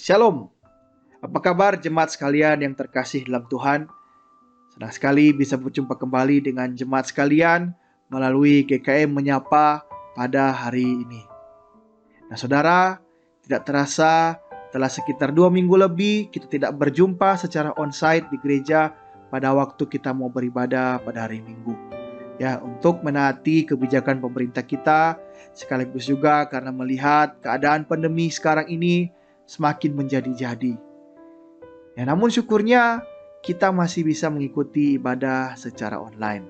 Shalom, apa kabar jemaat sekalian yang terkasih dalam Tuhan? Senang sekali bisa berjumpa kembali dengan jemaat sekalian melalui GKM Menyapa pada hari ini. Nah saudara, tidak terasa telah sekitar 2 minggu lebih kita tidak berjumpa secara onsite di gereja pada waktu kita mau beribadah pada hari Minggu. Ya, untuk menaati kebijakan pemerintah kita, sekaligus juga karena melihat keadaan pandemi sekarang ini semakin menjadi-jadi. Ya, namun syukurnya kita masih bisa mengikuti ibadah secara online.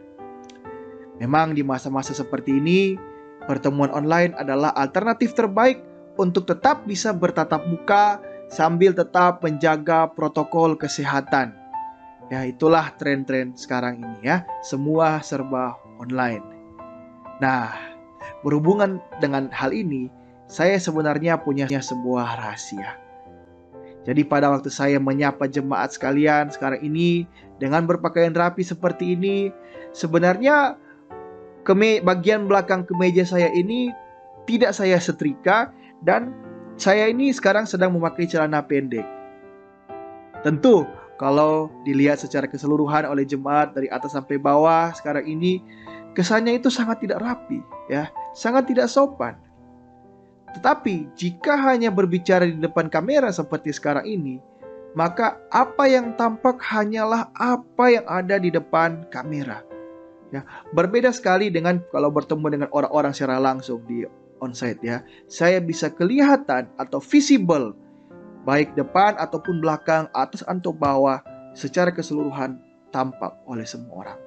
Memang di masa-masa seperti ini, pertemuan online adalah alternatif terbaik untuk tetap bisa bertatap muka sambil tetap menjaga protokol kesehatan. Ya, itulah tren-tren sekarang ini ya, semua serba online. Nah, berhubungan dengan hal ini, saya sebenarnya punya sebuah rahasia. Jadi pada waktu saya menyapa jemaat sekalian sekarang ini dengan berpakaian rapi seperti ini, sebenarnya bagian belakang kemeja saya ini tidak saya setrika dan saya ini sekarang sedang memakai celana pendek. Tentu kalau dilihat secara keseluruhan oleh jemaat dari atas sampai bawah sekarang ini, kesannya itu sangat tidak rapi, ya, sangat tidak sopan. Tetapi jika hanya berbicara di depan kamera seperti sekarang ini, maka apa yang tampak hanyalah apa yang ada di depan kamera. Ya, berbeda sekali dengan kalau bertemu dengan orang-orang secara langsung di onsite ya. Saya bisa kelihatan atau visible baik depan ataupun belakang, atas atau bawah, secara keseluruhan tampak oleh semua orang.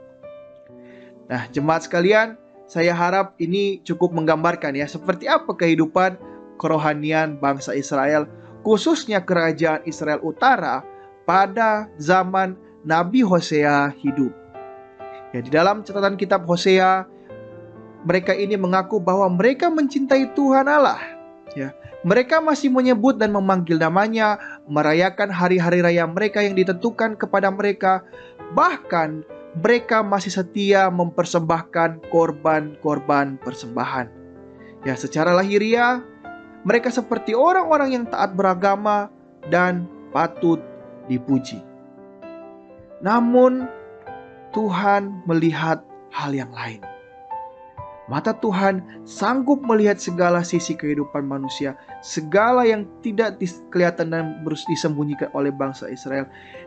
Nah, jemaat sekalian, saya harap ini cukup menggambarkan ya seperti apa kehidupan kerohanian bangsa Israel, khususnya kerajaan Israel Utara pada zaman Nabi Hosea hidup. Ya, di dalam catatan kitab Hosea, mereka ini mengaku bahwa mereka mencintai Tuhan Allah. Ya, mereka masih menyebut dan memanggil namanya, merayakan hari-hari raya mereka yang ditentukan kepada mereka. Bahkan mereka masih setia mempersembahkan korban-korban persembahan. Ya, secara lahiriah mereka seperti orang-orang yang taat beragama dan patut dipuji. Namun Tuhan melihat hal yang lain. Mata Tuhan sanggup melihat segala sisi kehidupan manusia, segala yang tidak kelihatan dan harus disembunyikan oleh bangsa Israel.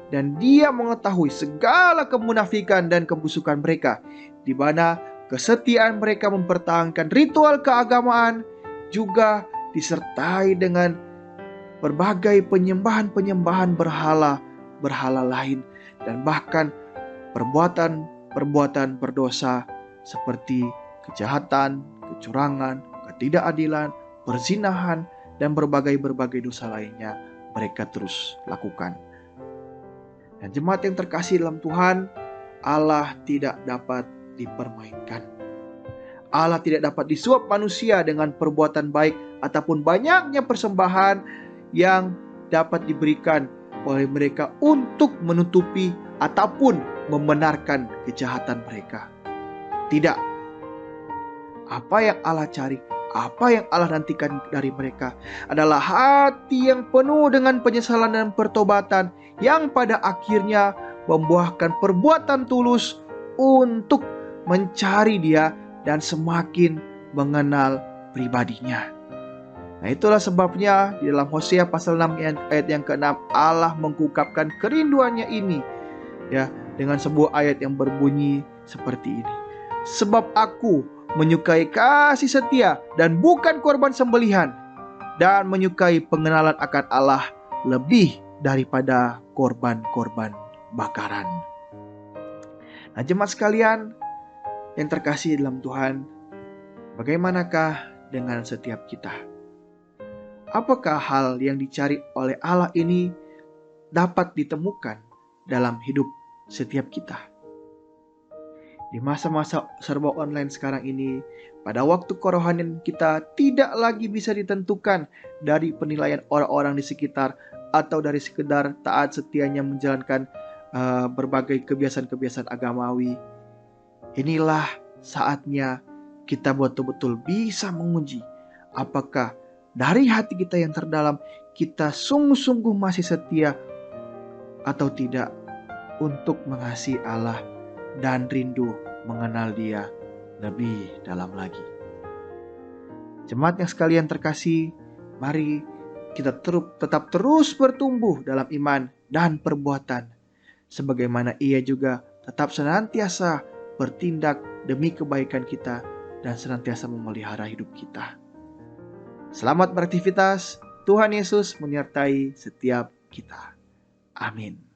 Dan Dia mengetahui segala kemunafikan dan kebusukan mereka, di mana kesetiaan mereka mempertahankan ritual keagamaan juga disertai dengan berbagai penyembahan-penyembahan berhala lain, dan bahkan perbuatan berdosa seperti kejahatan, kecurangan, ketidakadilan, perzinahan, dan berbagai dosa lainnya mereka terus lakukan. Dan jemaat yang terkasih dalam Tuhan, Allah tidak dapat dipermainkan. Allah tidak dapat disuap manusia dengan perbuatan baik ataupun banyaknya persembahan yang dapat diberikan oleh mereka untuk menutupi ataupun membenarkan kejahatan mereka. Tidak. Apa yang Allah cari, apa yang Allah nantikan dari mereka adalah hati yang penuh dengan penyesalan dan pertobatan, yang pada akhirnya membuahkan perbuatan tulus untuk mencari Dia dan semakin mengenal pribadinya. Nah, itulah sebabnya di dalam Hosea pasal 6 ayat yang ke-6 Allah mengungkapkan kerinduannya ini ya dengan sebuah ayat yang berbunyi seperti ini. Sebab aku menyukai kasih setia dan bukan korban sembelihan, dan menyukai pengenalan akan Allah lebih daripada korban-korban bakaran. Nah, jemaat sekalian yang terkasih dalam Tuhan, bagaimanakah dengan setiap kita? Apakah hal yang dicari oleh Allah ini dapat ditemukan dalam hidup setiap kita? Di masa-masa serba online sekarang ini, pada waktu kerohanian kita tidak lagi bisa ditentukan dari penilaian orang-orang di sekitar atau dari sekedar taat setianya menjalankan berbagai kebiasaan-kebiasaan agamawi. Inilah saatnya kita betul-betul bisa menguji apakah dari hati kita yang terdalam kita sungguh-sungguh masih setia atau tidak untuk mengasihi Allah dan rindu mengenal Dia lebih dalam lagi. Jemaat yang sekalian terkasih, mari kita tetap terus bertumbuh dalam iman dan perbuatan, sebagaimana Ia juga tetap senantiasa bertindak demi kebaikan kita dan senantiasa memelihara hidup kita. Selamat beraktivitas, Tuhan Yesus menyertai setiap kita. Amin.